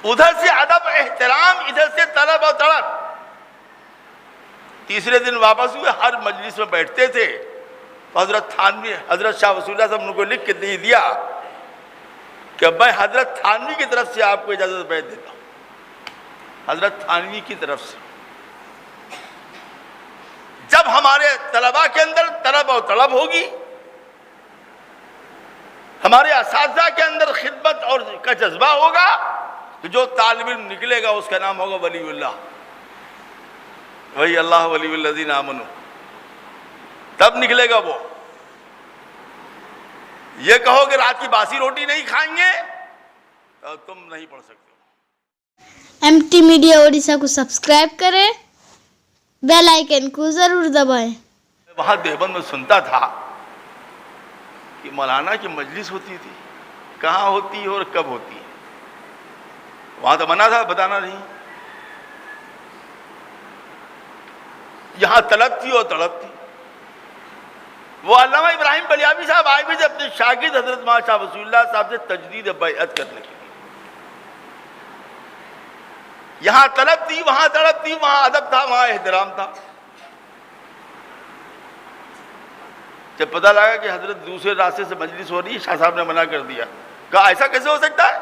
ادھر سے ادب احترام، ادھر سے طلب اور طلب۔ تیسرے دن واپس ہوئے، ہر مجلس میں بیٹھتے تھے تو حضرت تھانوی، حضرت شاہ ولی اللہ صاحب نے کو لکھ کے دے دیا کہ میں حضرت تھانوی کی طرف سے آپ کو اجازت بیعت دیتا ہوں، حضرت تھانوی کی طرف سے۔ جب ہمارے طلباء کے اندر طلب اور طلب ہوگی، ہمارے اساتذہ کے اندر خدمت اور کا جذبہ ہوگا، تو جو طالب علم نکلے گا اس کا نام ہوگا ولی اللہ، وہی اللہ ولی الذین آمنوا، تب نکلے گا وہ۔ یہ کہو کہ رات کی باسی روٹی نہیں کھائیں گے تو تم نہیں پڑھ سکتے۔ MT میڈیا اڑیسہ کو سبسکرائب کریں، بیل آئیکن کو ضرور دبائیں۔ وہاں دیوبند میں سنتا تھا کہ مولانا کی مجلس ہوتی تھی، کہاں ہوتی ہے اور کب ہوتی ہے، وہاں تو منع تھا، بتانا نہیں۔ یہاں طلب تھی اور طلب تھی۔ وہ علامہ ابراہیم بلیاوی صاحب آئے بھی تھے اپنے شاگرد حضرت مولانا شاہ ولی اللہ صاحب سے تجدید بیعت کرنے کے لیے۔ یہاں طلب تھی، وہاں طلب تھی، وہاں ادب تھا، وہاں احترام تھا۔ جب پتہ لگا کہ حضرت دوسرے راستے سے مجلس ہو رہی ہے، شاہ صاحب نے منع کر دیا، کہا ایسا کیسے ہو سکتا ہے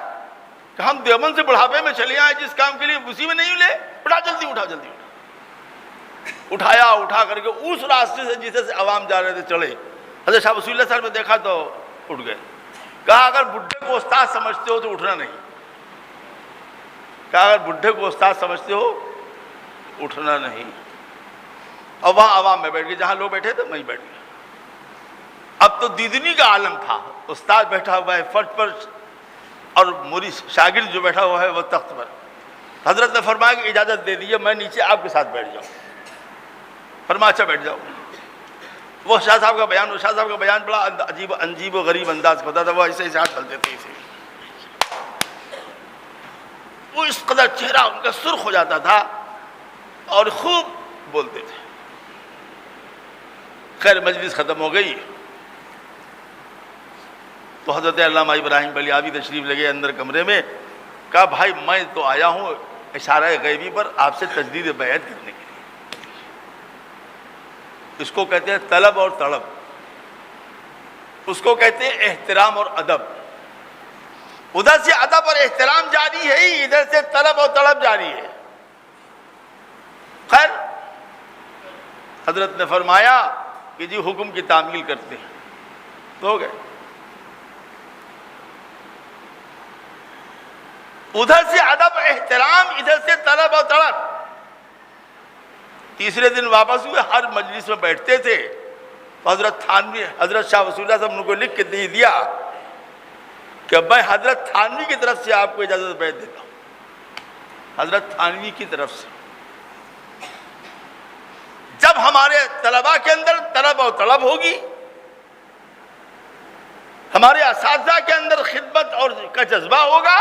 کہ ہم دیوبند سے بڑھاپے میں چلے آئے جس کام کے لیے، اسی میں نہیں لے، اٹھا جلدی اٹھا جلدی اٹھا۔ اٹھایا، اٹھا کر کے اس راستے سے جسے سے عوام جا رہے تھے چڑھے۔ حضرت شاہ ولی اللہ صاحب نے دیکھا تو اٹھ گئے۔ کہا اگر بڈھے کو استاد سمجھتے ہو تو اٹھنا نہیں، کہا اگر بڈھے کو استاد سمجھتے ہو اٹھنا نہیں۔ اور وہاں عوام میں بیٹھ گئے، جہاں لوگ بیٹھے تھے وہیں بیٹھ گئے۔ اب تو دیدنی کا عالم تھا، استاد بیٹھا ہوا ہے فرش پر اور مرید شاگرد جو بیٹھا ہوا ہے وہ تخت پر۔ حضرت نے فرمایا کہ اجازت دے دیجیے میں نیچے آپ کے ساتھ بیٹھ جاؤں۔ فرمایا اچھا بیٹھ جاؤ۔ وہ شاہ صاحب کا بیان، شاہ صاحب کا بیان بڑا عجیب و غریب انداز ہوتا تھا، وہ ایسے ایسے ہاتھ چلتے تھے، وہ اس قدر چہرہ ان کا سرخ ہو جاتا تھا اور خوب بولتے تھے۔ خیر مجلس ختم ہو گئی تو حضرت علامہ ابراہیم بلیاوی تشریف لگے اندر کمرے میں۔ کہا بھائی میں تو آیا ہوں اشارہ غیبی پر آپ سے تجدید بیعت کرنے کے لیے۔ اس کو کہتے ہیں طلب اور طلب، اس کو کہتے ہیں احترام اور ادب۔ ادھر سے ادب اور احترام جاری ہے ہی، ادھر سے طلب اور طلب جاری ہے۔ خیر حضرت نے فرمایا کہ جی حکم کی تعمیل کرتے ہیں، تو ہو گئے۔ ادھر سے ادب احترام، ادھر سے طلب اور طلب۔ تیسرے دن واپس ہوئے، ہر مجلس میں بیٹھتے تھے تو حضرت تھانوی، حضرت شاہ ولی اللہ صاحب نے کو لکھ کے دے دیا کہ میں حضرت تھانوی کی طرف سے آپ کو اجازت بیعت دیتا ہوں، حضرت تھانوی کی طرف سے۔ جب ہمارے طلباء کے اندر طلب اور طلب ہوگی، ہمارے اساتذہ کے اندر خدمت اور کا جذبہ ہوگا،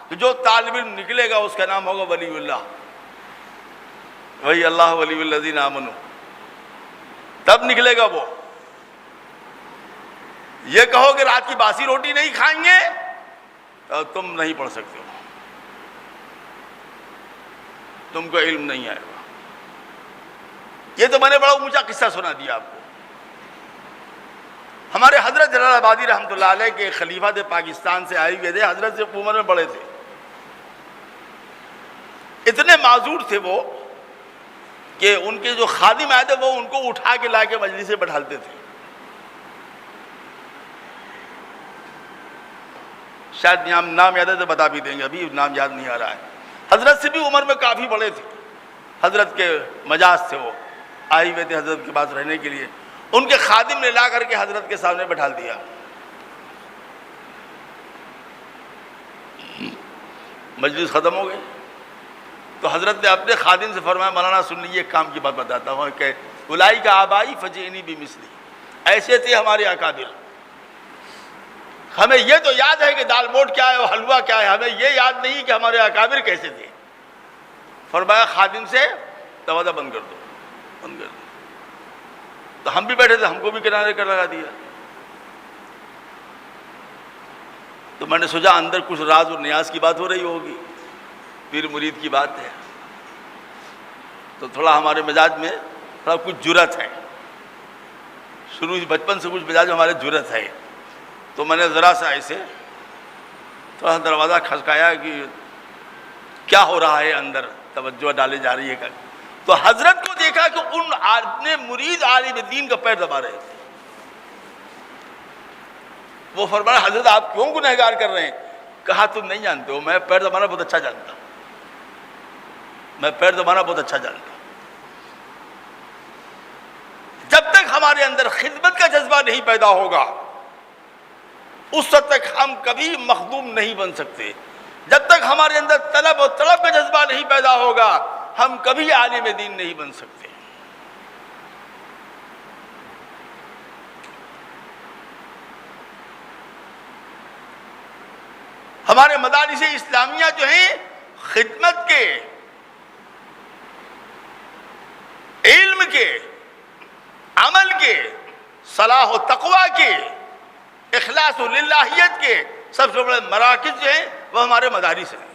تو جو طالب علم نکلے گا اس کا نام ہوگا ولی اللہ، وہی اللہ ولی الذین آمنوا، تب نکلے گا وہ۔ یہ کہو کہ رات کی باسی روٹی نہیں کھائیں گے تو تم نہیں پڑھ سکتے ہو، تم کو علم نہیں آئے گا۔ یہ تو میں نے بڑا اونچا قصہ سنا دیا آپ کو۔ ہمارے حضرت جلال آبادی رحمۃ اللہ علیہ کے خلیفہ تھے، پاکستان سے آئے ہوئے تھے، حضرت سے عمر میں بڑے تھے، اتنے معذور تھے وہ کہ ان کے جو خادم آئے تھے وہ ان کو اٹھا کے لا کے مجلس سے بٹھالتے تھے۔ شاید نام یاد ہے تو بتا بھی دیں گے، ابھی نام یاد نہیں آ رہا ہے۔ حضرت سے بھی عمر میں کافی بڑے تھے، حضرت کے مجاز سے وہ آئے ہوئے تھے حضرت کے پاس رہنے کے لیے۔ ان کے خادم نے لا کر کے حضرت کے سامنے بٹھال دیا۔ مجلس ختم ہو گئی تو حضرت نے اپنے خادم سے فرمایا مولانا سن لیجیے، ایک کام کی بات بتاتا ہوں کہ اولئک کا آبائی فجئنی بمثلی، ایسے تھے ہمارے اکابر۔ ہمیں یہ تو یاد ہے کہ دال موٹ کیا ہے اور حلوہ کیا ہے، ہمیں یہ یاد نہیں کہ ہمارے اکابر کیسے تھے۔ فرمایا خادم سے دروازہ بند کر دو، بند کر دو۔ تو ہم بھی بیٹھے تھے، ہم کو بھی کنارے کر لگا دیا۔ تو میں نے سوچا اندر کچھ راز اور نیاز کی بات ہو رہی ہوگی، پیر مرید کی بات ہے تو تھوڑا ہمارے مزاج میں تھوڑا کچھ جرأت ہے، شروع بچپن سے کچھ مزاج میں ہمارے جرأت ہے. تو میں نے ذرا سا ایسے تھوڑا دروازہ کھسکایا کہ کیا ہو رہا ہے اندر، توجہ ڈالی جا رہی ہے. تو حضرت کو دیکھا کہ ان اپنے مرید عالم دین کا پیر دبا رہے تھے. وہ فرمایا حضرت آپ کیوں گنہگار کر رہے ہیں؟ کہا تم نہیں جانتے ہو، میں پیر دبانا بہت اچھا جانتا ہوں، میں پیر دبانا بہت اچھا جانتا ہوں. جب تک ہمارے اندر خدمت کا جذبہ نہیں پیدا ہوگا اس وقت تک ہم کبھی مخدوم نہیں بن سکتے. جب تک ہمارے اندر طلب اور طلب کا جذبہ نہیں پیدا ہوگا ہم کبھی عالم دین نہیں بن سکتے. ہمارے مدارس اسلامیہ جو ہیں خدمت کے، علم کے، عمل کے، صلاح و تقوی کے، اخلاص و للہیت کے سب سے بڑے مراکز جو ہیں وہ ہمارے مدارس ہیں.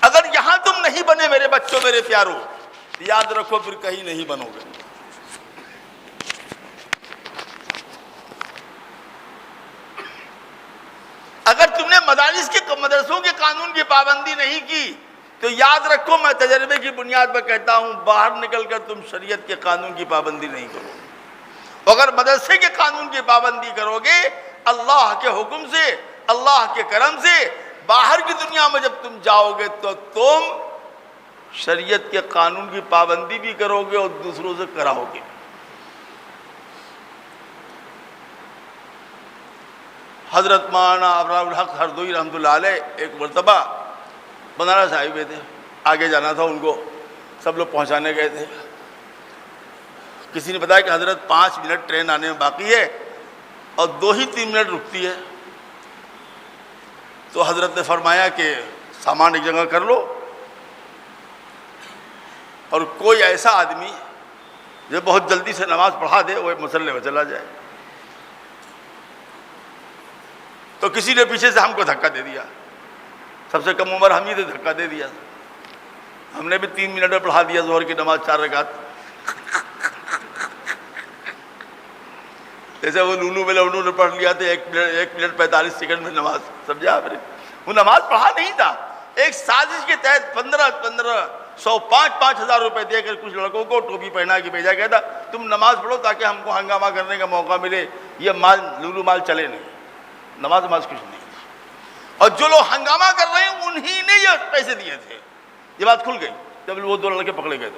اگر یہاں تم نہیں بنے میرے بچوں، میرے پیاروں، یاد رکھو پھر کہیں نہیں بنو گے. اگر تم نے مدرسوں کے قانون کی پابندی نہیں کی تو یاد رکھو میں تجربے کی بنیاد پر کہتا ہوں باہر نکل کر تم شریعت کے قانون کی پابندی نہیں کرو گے. اگر مدرسے کے قانون کی پابندی کرو گے اللہ کے حکم سے، اللہ کے کرم سے باہر کی دنیا میں جب تم جاؤ گے تو تم شریعت کے قانون کی پابندی بھی کرو گے اور دوسروں سے کراؤ گے. حضرت مولانا ابرار الحق ہردوئی رحمۃ اللہ علیہ ایک مرتبہ بنارس آئے ہوئے تھے، آگے جانا تھا ان کو، سب لوگ پہنچانے گئے تھے. کسی نے بتایا کہ حضرت 5 منٹ ٹرین آنے میں باقی ہے اور 2 ہی 3 منٹ رکتی ہے. تو حضرت نے فرمایا کہ سامان ایک جگہ کر لو اور کوئی ایسا آدمی جو بہت جلدی سے نماز پڑھا دے وہ مصلی میں چلا جائے. تو کسی نے پیچھے سے ہم کو دھکا دے دیا، سب سے کم عمر ہم ہی نے دھکا دے دیا. ہم نے بھی 3 منٹ میں پڑھا دیا ظہر کی نماز 4 رکعت. جیسے وہ لولو میں انہوں نے پڑھ لیا تھا 1 منٹ 45 سیکنڈ میں نماز. سمجھا آپ نے؟ وہ نماز پڑھا نہیں تھا، ایک سازش کے تحت 1500 5,000 روپے دے کر کچھ لڑکوں کو ٹوپی پہنا کے بھیجا گیا تھا تم نماز پڑھو تاکہ ہم کو ہنگامہ کرنے کا موقع ملے. یہ مال لولو مال چلے نہیں، نماز کچھ نہیں. اور جو لوگ ہنگامہ کر رہے ہیں انہی نے یہ پیسے دیے تھے. یہ بات کھل گئی جب وہ 2 لڑکے پکڑے گئے.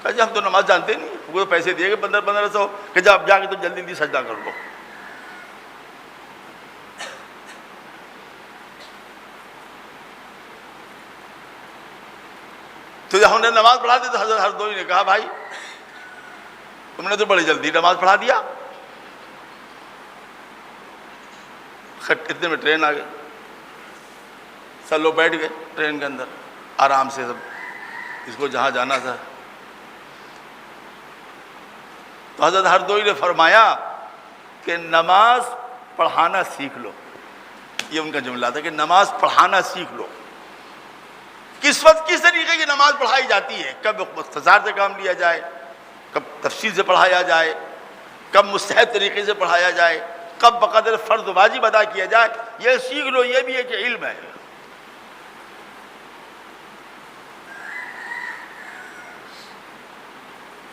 تو ہم تو نماز جانتے نہیں، وہ پیسے دیے گئے 1500 کہ جب جا کے تو جلدی جلدی سجدہ کر لو. تو جب ہم نے نماز پڑھا دی تو حضرت ہردوئی نے کہا بھائی تم نے تو بڑی جلدی نماز پڑھا دیا. اتنے میں ٹرین آ گئی، سب لوگ بیٹھ گئے ٹرین کے اندر آرام سے، سب اس کو جہاں جانا تھا. تو حضرت ہردوئی نے فرمایا کہ نماز پڑھانا سیکھ لو. یہ ان کا جملہ تھا کہ نماز پڑھانا سیکھ لو. کس وقت کس طریقے کی نماز پڑھائی جاتی ہے، کب اختصار سے کام لیا جائے، کب تفصیل سے پڑھایا جائے، کب مستحب طریقے سے پڑھایا جائے، کب بقدر فرض واجب ادا کیا جائے، یہ سیکھ لو. یہ بھی ایک علم ہے.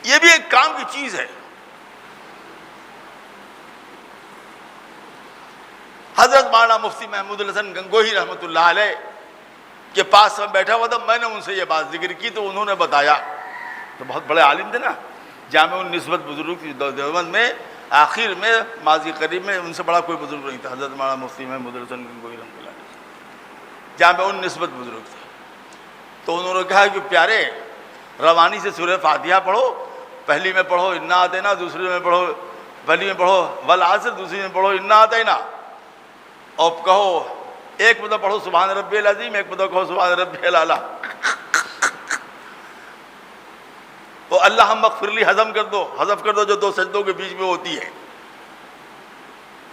یہ بھی ایک کام کی چیز ہے. حضرت مولانا مفتی محمود الحسن گنگوہی رحمۃ اللہ علیہ کے پاس میں بیٹھا ہوا تھا، میں نے ان سے یہ بات ذکر کی تو انہوں نے بتایا. تو بہت بڑے عالم تھے نا، جامع النسبت بزرگ دیوبند میں آخر میں ماضی قریب میں ان سے بڑا کوئی بزرگ نہیں تھا. حضرت مولانا مفتی محمود الحسن گنگوہی رحمۃ اللہ علیہ جامع النسبت بزرگ تھے. تو انہوں نے کہا کہ پیارے روانی سے سورہ فاتحہ پڑھو، پہلی میں پڑھو انا اعطینا، دوسری میں پڑھو، پہلی میں پڑھو والعصر، دوسری میں پڑھو انا اعطینا، اور کہو ایک مدہ پڑھو سبحان ربی العظیم، ایک مدہ کہو سبحان ربی الاعلیٰ. وہ اللہم اغفر لی حذف کر دو جو 2 سجدوں کے بیچ میں ہوتی ہے.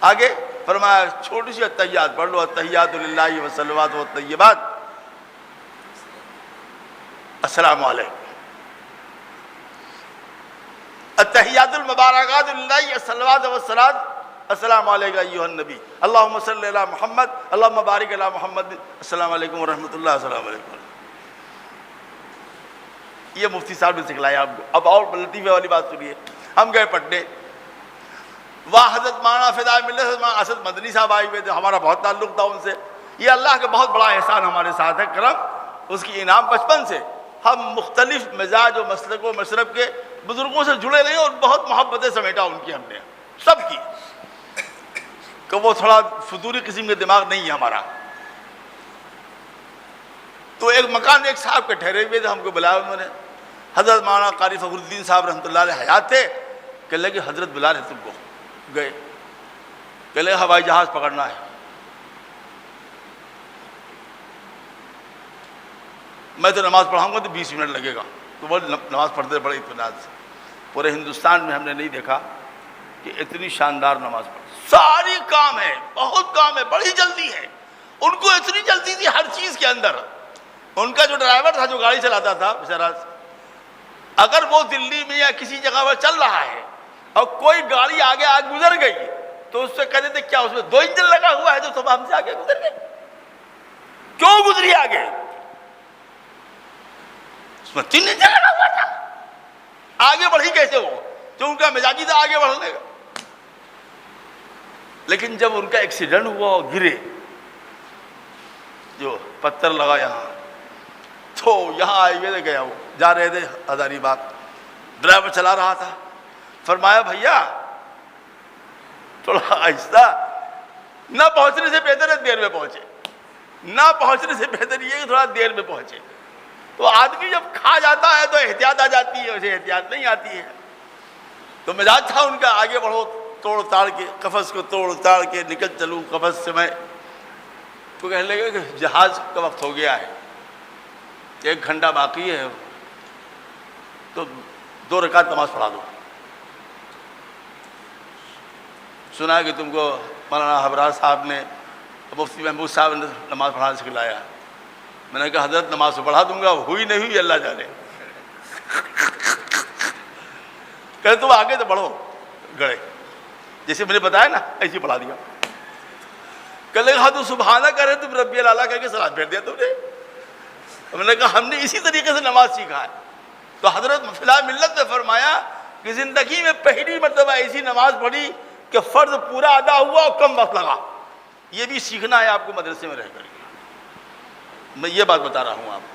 آگے فرمایا چھوٹی سی التحیات پڑھ لو، التحیات للہ والصلوات والطیبات، السلام علیکم، التحیات المبارکات للہ الصلوات والصلاۃ، السلام علیکم ایھا النبی، اللہم صلی علی محمد، اللہم بارک علی محمد، السلام علیکم ورحمۃ اللہ، السلام علیکم۔ یہ مفتی صاحب نے سکھلایا ہم کو۔ اب اور لطیفے والی بات سنیے، ہم گئے پٹنے، وہاں حضرت مولانا فدائے ملت اسد مدنی صاحب آئے ہوئے تھے، ہمارا بہت تعلق تھا ان سے۔ یہ اللہ کا بہت بڑا احسان ہمارے ساتھ ہے، کرم، اس کی انعام بچپن سے ہم مختلف مزاج و مسلک و مشرب کے بزرگوں سے جڑے رہے اور بہت محبتیں سمیٹا ان کی ہم نے، سب کی، کہ وہ تھوڑا فضولی قسم کے دماغ نہیں ہے ہمارا۔ تو ایک مکان ایک صاحب کے ٹھہرے ہوئے تھے، ہم کو بلایا انہوں نے، حضرت مولانا قاری فخر الدین صاحب رحمۃ اللہ علیہ حیات تھے، کہنے لگے حضرت بلا رہے تم کو، گئے، کہنے لگے ہوائی جہاز پکڑنا ہے۔ میں تو نماز پڑھاؤں گا تو 20 منٹ لگے گا، تو وہ نماز پڑھتے بڑے اطمینان سے۔ پورے ہندوستان میں ہم نے نہیں دیکھا کہ اتنی شاندار نماز پڑھ، ساری کام ہے، بہت کام ہے، بڑی جلدی ہے، ان کو اتنی جلدی تھی ہر چیز کے اندر۔ ان کا جو ڈرائیور تھا جو گاڑی چلاتا تھا بیچارہ، اگر وہ دلی میں یا کسی جگہ پر چل رہا ہے اور کوئی گاڑی آگے گزر گئی تو اس سے کہتے تھے کیا اس میں 2 انجن لگا ہوا ہے تو ہم سے آگے گزر گئے، کیوں گزری آگے؟ اس میں 3 انجن لگا ہوا تھا، آگے بڑھی کیسے وہ؟ تو ان کا مزاجی تھا آگے بڑھنے کا۔ لیکن جب ان کا ایکسیڈنٹ ہوا اور گرے، جو پتھر لگا یہاں، تو یہاں آئے ہوئے گیا، وہ جا رہے تھے ہزاری باغ، ڈرائیور چلا رہا تھا، فرمایا بھیا تھوڑا آہستہ، نہ پہنچنے سے بہتر ہے دیر میں پہنچے، نہ پہنچنے سے بہتر یہ کہ تھوڑا دیر میں پہنچے۔ تو آدمی جب کھا جاتا ہے تو احتیاط آ جاتی ہے، اسے احتیاط نہیں آتی ہے۔ تو مزاج تھا ان کا آگے بڑھو، توڑ تاڑ کے، قفس کو توڑ تاڑ کے نکل چلوں قفس سے میں۔ تو کہنے لگے کہ جہاز کا وقت ہو گیا ہے، 1 گھنٹہ باقی ہے، تو 2 رکعت نماز پڑھا دو۔ سنا کہ تم کو مولانا ابراز صاحب نے، مفتی محمود صاحب نے نماز پڑھانا سکھلایا۔ میں نے کہا حضرت نماز تو پڑھا دوں گا، ہوئی نہیں ہوئی اللہ جانے۔ کہ تم آگے تو بڑھو، گڑے جیسے میں نے بتایا نا ایسے پڑھا دیا۔ کہ لگا تو سبحانہ کرے تم ربی الاعلیٰ کہہ کے سلام پھیر دیا تم نے۔ میں نے کہا ہم نے اسی طریقے سے نماز سیکھا ہے۔ تو حضرت فدائے ملت نے فرمایا کہ زندگی میں پہلی مرتبہ ایسی نماز پڑھی کہ فرض پورا ادا ہوا اور کم وقت لگا۔ یہ بھی سیکھنا ہے آپ کو مدرسے میں رہ کر، میں یہ بات بتا رہا ہوں آپ کو۔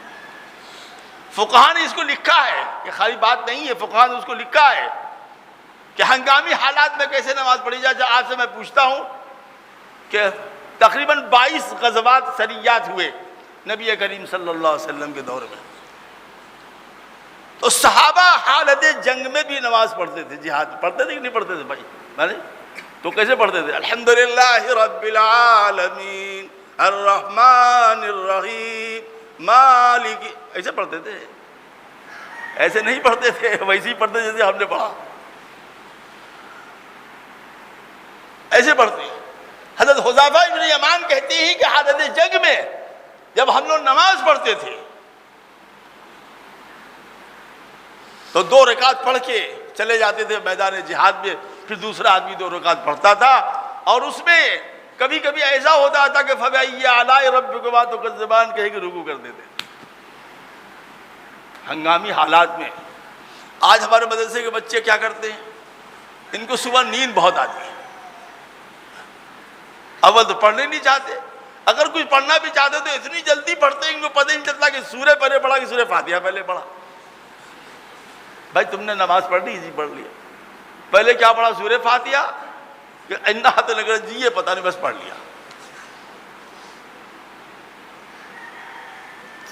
فقہاء نے اس کو لکھا ہے، یہ خالی بات نہیں ہے، فقہاء نے اس کو لکھا ہے کہ ہنگامی حالات میں کیسے نماز پڑھی جائے۔ آپ سے میں پوچھتا ہوں کہ تقریباً 22 غزوات سریات ہوئے نبی کریم صلی اللہ علیہ وسلم کے دور میں، تو صحابہ حالت جنگ میں بھی نماز پڑھتے تھے، جہاد پڑھتے تھے کہ نہیں پڑھتے تھے بھائی؟ میں نے تو کیسے پڑھتے تھے؟ الحمدللہ رب العالمین الرحمن الرحیم مالک، ایسے پڑھتے تھے؟ ایسے نہیں پڑھتے تھے، ویسے ہی پڑھتے جیسے ہم نے پڑھا، ایسے پڑھتے ہیں۔ حضرت حذیفہ ابن یمان کہتے ہیں کہ حالت جنگ میں جب ہم لوگ نماز پڑھتے تھے تو 2 رکعت پڑھ کے چلے جاتے تھے میدان جہاد میں، پھر دوسرا آدمی 2 رکعت پڑھتا تھا، اور اس میں کبھی کبھی ایسا ہوتا تھا کہ فَبِأَيِّ آلَاءِ رَبِّكُمَا تُكَذِّبَانِ کہہ کے رکوع کر دیتے ہنگامی حالات میں۔ آج ہمارے مدرسے کے بچے کیا کرتے ہیں؟ ان کو صبح نیند بہت آتی ہے، اول تو پڑھنے نہیں چاہتے، اگر کچھ پڑھنا بھی چاہتے تو اتنی جلدی پڑھتے ہیں ان کو پتہ ہی نہیں چلتا کہ سورہ پہلے پڑھا کہ سورہ فاتحہ پہلے پڑھا۔ بھائی تم نے نماز پڑھ لی، اسی پڑھ لیا، پہلے کیا پڑھا؟ سورہ فاتحہ کہ انا لگ جی یہ پتہ نہیں، بس پڑھ لیا۔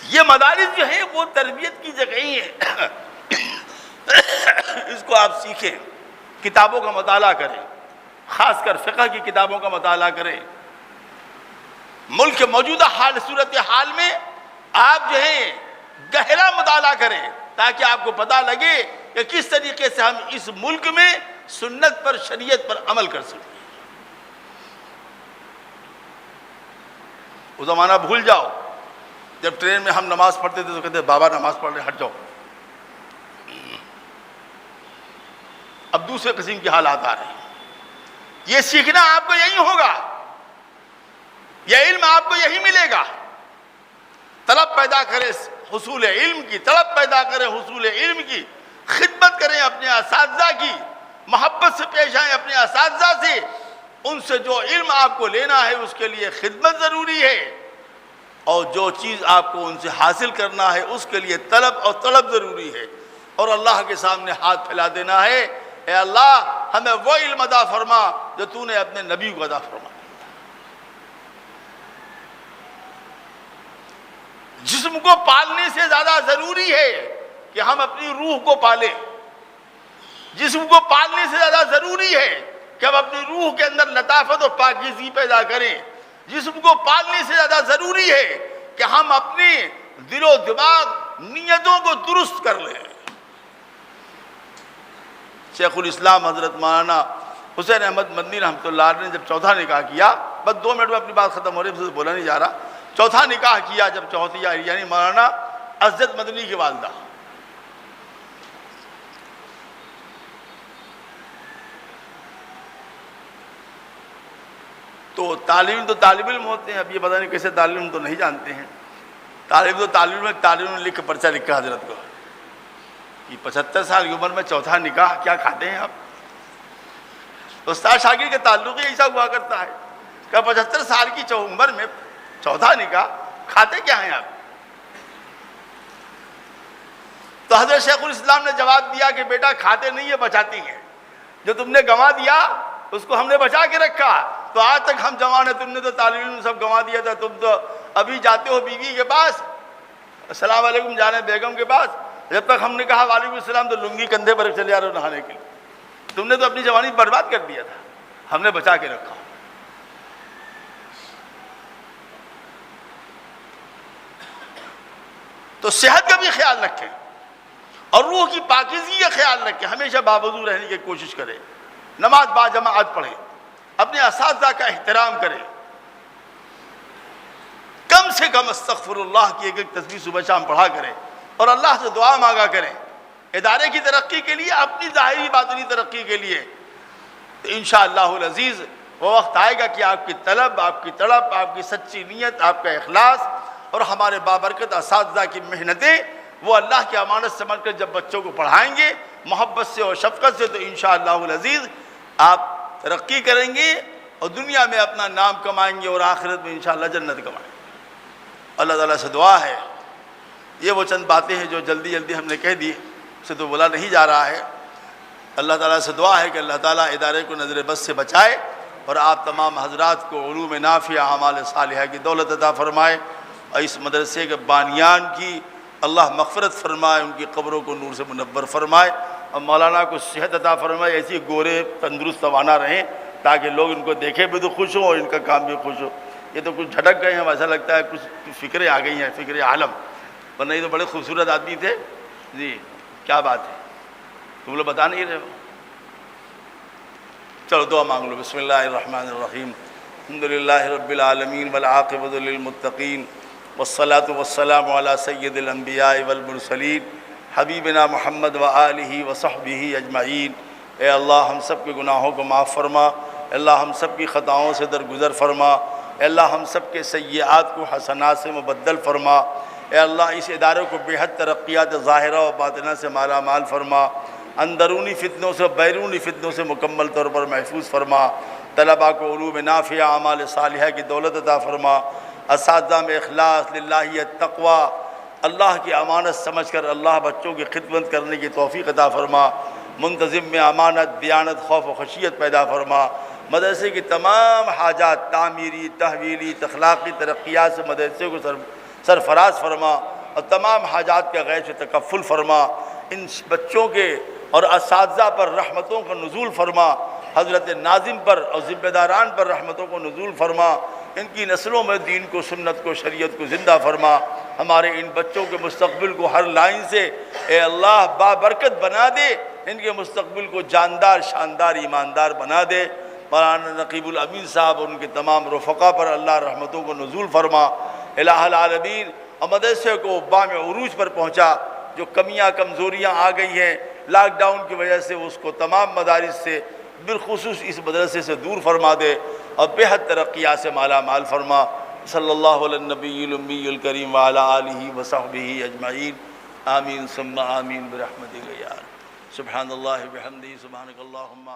یہ مدارس جو ہیں وہ تربیت کی جگہیں ہیں، اس کو آپ سیکھیں، کتابوں کا مطالعہ کریں، خاص کر فقہ کی کتابوں کا مطالعہ کریں، ملک کے موجودہ صورت حال میں آپ جو ہیں گہرا مطالعہ کریں تاکہ آپ کو پتہ لگے کہ کس طریقے سے ہم اس ملک میں سنت پر، شریعت پر عمل کر سکتے ہیں۔ وہ زمانہ بھول جاؤ جب ٹرین میں ہم نماز پڑھتے تھے تو کہتے بابا نماز پڑھ رہے ہٹ جاؤ. اب دوسرے قسم کے حالات آ رہے ہیں. یہ سیکھنا آپ کو یہی ہوگا, یہ علم آپ کو یہی ملے گا. طلب پیدا کرے حصول علم کی, طلب پیدا کرے حصول علم کی, خدمت کریں اپنے اساتذہ کی, محبت سے پیش آئیں اپنے اساتذہ سے. ان سے جو علم آپ کو لینا ہے اس کے لیے خدمت ضروری ہے, اور جو چیز آپ کو ان سے حاصل کرنا ہے اس کے لیے طلب اور طلب ضروری ہے. اور اللہ کے سامنے ہاتھ پھیلا دینا ہے, اے اللہ ہمیں وہ علم عطا فرما جو تو نے اپنے نبی کو عطا فرما. جسم کو پالنے سے زیادہ ضروری ہے کہ ہم اپنی روح کو پالیں. جسم کو پالنے سے زیادہ ضروری ہے کہ ہم اپنی روح کے اندر لطافت اور پاکیزگی پیدا کریں. جسم کو پالنے سے زیادہ ضروری ہے کہ ہم اپنی دل و دماغ نیتوں کو درست کر لیں. شیخ الاسلام حضرت مولانا حسین احمد مدنی رحمۃ اللہ علیہ نے جب چوتھا نکاح کیا, بس 2 منٹ میں اپنی بات ختم ہو رہی ہے, بولا نہیں جا رہا. چوتھا نکاح کیا جب چوتھی یعنی مولانا عزت مدنی کی والدہ, تو طالب علم ہوتے ہیں. اب یہ پتہ نہیں کیسے طالب علم تو نہیں جانتے ہیں. طالب علم لکھ کے پرچہ لکھا حضرت کو کہ 75 سال کی عمر میں چوتھا نکاح, کیا کھاتے ہیں آپ؟ استاد شاگرد کے تعلق ہی ایسا ہوا کرتا ہے کہ 75 سال کی عمر میں چوتھا نکاح, کھاتے کیا ہیں آپ؟ تو حضرت شیخ الاسلام نے جواب دیا کہ بیٹا کھاتے نہیں ہے, بچاتی ہیں. جو تم نے گنوا دیا اس کو ہم نے بچا کے رکھا. تو آج تک ہم جوان ہیں, تم نے تو طالب علم سب گنوا دیا تھا. تم تو ابھی جاتے ہو بیوی کے پاس, السلام علیکم جا رہے ہیں بیگم کے پاس, جب تک ہم نے کہا وعلیکم السلام تو لنگی کندھے پر چلے آ رہے ہو نہانے کے لیے. تم نے تو اپنی جوانی برباد کر دیا تھا, ہم نے بچا کے رکھا. تو صحت کا بھی خیال رکھیں اور روح کی پاکیزگی کا خیال رکھیں. ہمیشہ باوضو رہنے کی کوشش کریں, نماز با جماعت پڑھیں, اپنے اساتذہ کا احترام کریں, کم سے کم استغفر اللہ کی ایک تسبیح صبح شام پڑھا کریں, اور اللہ سے دعا مانگا کریں ادارے کی ترقی کے لیے, اپنی ظاہری باطنی ترقی کے لیے. تو انشاءاللہ العزیز وہ وقت آئے گا کہ آپ کی طلب, آپ کی تڑپ, آپ کی سچی نیت, آپ کا اخلاص اور ہمارے بابرکت اساتذہ کی محنتیں وہ اللہ کی امانت سمجھ کر جب بچوں کو پڑھائیں گے محبت سے اور شفقت سے, تو انشاءاللہ العزیز آپ ترقی کریں گے اور دنیا میں اپنا نام کمائیں گے اور آخرت میں انشاءاللہ جنت کمائیں گے. اللہ تعالیٰ سے دعا ہے, یہ وہ چند باتیں ہیں جو جلدی جلدی ہم نے کہہ دی, سے تو بولا نہیں جا رہا ہے. اللہ تعالیٰ سے دعا ہے کہ اللہ تعالیٰ ادارے کو نظر بد سے بچائے اور آپ تمام حضرات کو علوم نافعہ اعمال صالحہ کی دولت عطا فرمائے, اور اس مدرسے کے بانیان کی اللہ مغفرت فرمائے, ان کی قبروں کو نور سے منور فرمائے, اور مولانا کو صحت عطا فرمائے, ایسی گورے تندرست توانا رہیں تاکہ لوگ ان کو دیکھے بھی تو خوش ہوں اور ان کا کام بھی خوش ہو. یہ تو کچھ جھٹک گئے ہیں, ایسا لگتا ہے کچھ فکریں آ گئی ہیں, فکر عالم, ورنہ یہ تو بڑے خوبصورت آدمی تھے. جی کیا بات ہے, تم لوگ بتا نہیں رہے ہو. چلو دعا مانگ لو. بسم اللہ الرحمن الرحیم. الحمدللہ رب العالمین والعاقبۃ للمتقین والصلاۃ والسلام علی سید الانبیاء والمرسلین حبیبنا محمد وآلہ وصحبہ اجمعین. اے اللہ ہم سب کے گناہوں کو معاف فرما, اللہ ہم سب کی خطاؤں سے درگزر فرما, اے اللہ ہم سب کے سیئات کو حسنات سے مبدل فرما, اے اللہ اس ادارے کو بے حد ترقیات ظاہرہ و باطنہ سے مالا مال فرما, اندرونی فتنوں سے بیرونی فتنوں سے مکمل طور پر محفوظ فرما, طلباء کو علوم نافعہ اعمال صالحہ کی دولت عطا فرما, اساتذہ میں اخلاص للہیت تقوی اللہ کی امانت سمجھ کر اللہ بچوں کی خدمت کرنے کی توفیق عطا فرما, منتظم میں امانت دیانت خوف و خشیت پیدا فرما, مدرسے کی تمام حاجات تعمیری تحویلی تخلاقی ترقیات سے مدرسے کو سرفراز فرما, اور تمام حاجات کا غیر سے تکفل فرما. ان بچوں کے اور اساتذہ پر رحمتوں کا نزول فرما, حضرت ناظم پر اور ذمہ داران پر رحمتوں کو نزول فرما, ان کی نسلوں میں دین کو سنت کو شریعت کو زندہ فرما. ہمارے ان بچوں کے مستقبل کو ہر لائن سے اے اللہ بابرکت بنا دے, ان کے مستقبل کو جاندار شاندار ایماندار بنا دے, مولانا نقیب الامین صاحب اور ان کے تمام رفقا پر اللہ رحمتوں کو نزول فرما۔ الہ العالمین مدرسے کو بام عروج پر پہنچا۔ جو کمیاں کمزوریاں آ گئی ہیں لاک ڈاؤن کی وجہ سے، اس کو تمام مدارس سے بالخصوص اس مدرسے سے دور فرما دے اور بہت ترقیات سے مالا مال فرما۔ صلی اللہ علی النبی الامی الکریم وعلی آلہ وصحبہ اجمعین، آمین ثم آمین برحمتک یا رب۔ سبحان اللہ بحمدہ، سبحانک اللہم